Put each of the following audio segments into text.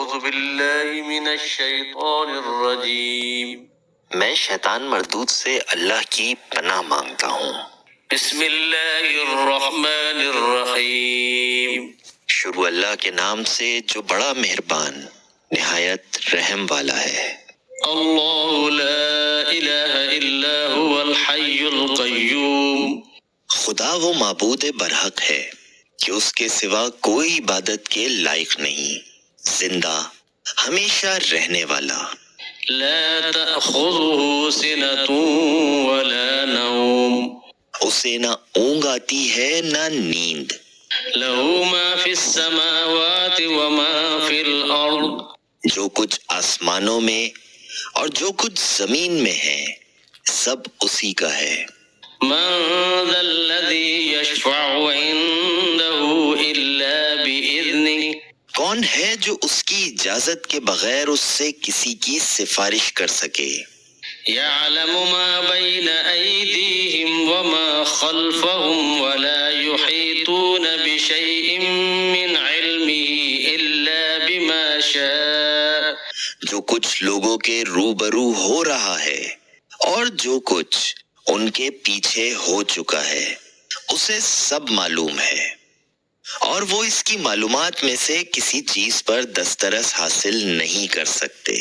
أعوذ بالله من الشيطان الرجيم میں شیطان مردود سے اللہ کی پناہ مانگتا ہوں۔ بسم اللہ الرحمن الرحیم شروع اللہ کے نام سے جو بڑا مہربان نہایت رحم والا ہے۔ اللہ لا الہ الا هو الحی القیوم خدا وہ معبود برحق ہے کہ اس کے سوا کوئی عبادت کے لائق نہیں، زندہ ہمیشہ رہنے والا، لا تأخذه سنة ولا نوم اسے نہ اونگ آتی ہے نہ نیند، له ما في السماوات وما في الأرض جو کچھ آسمانوں میں اور جو کچھ زمین میں ہے سب اسی کا ہے۔ من ذا الذي يشفع عنده إلا بإذنه کون ہے جو اس کی اجازت کے بغیر اس سے کسی کی سفارش کر سکے؟ يعلم ما بين أيديهم وما خلفهم ولا يحيطون بشيء من علمه إلا بما شاء جو کچھ لوگوں کے روبرو ہو رہا ہے اور جو کچھ ان کے پیچھے ہو چکا ہے اسے سب معلوم ہے، اور وہ اس کی معلومات میں سے کسی چیز پر دسترس حاصل نہیں کر سکتے۔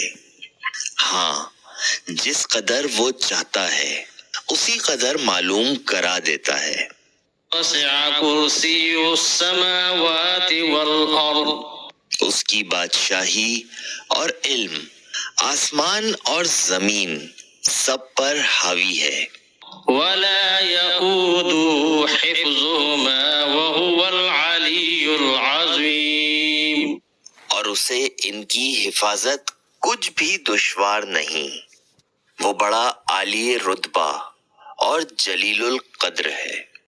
ہاں، جس قدر وہ چاہتا ہے اسی قدر معلوم کرا دیتا ہے۔ وسع كرسي السماوات والأرض اس کی بادشاہی اور علم آسمان اور زمین سب پر حاوی ہے۔ ولا يؤوده حفظهما وهو العلي العظيم اور اسے ان کی حفاظت کچھ بھی دشوار نہیں، وہ بڑا عالی رتبہ اور جلیل القدر ہے۔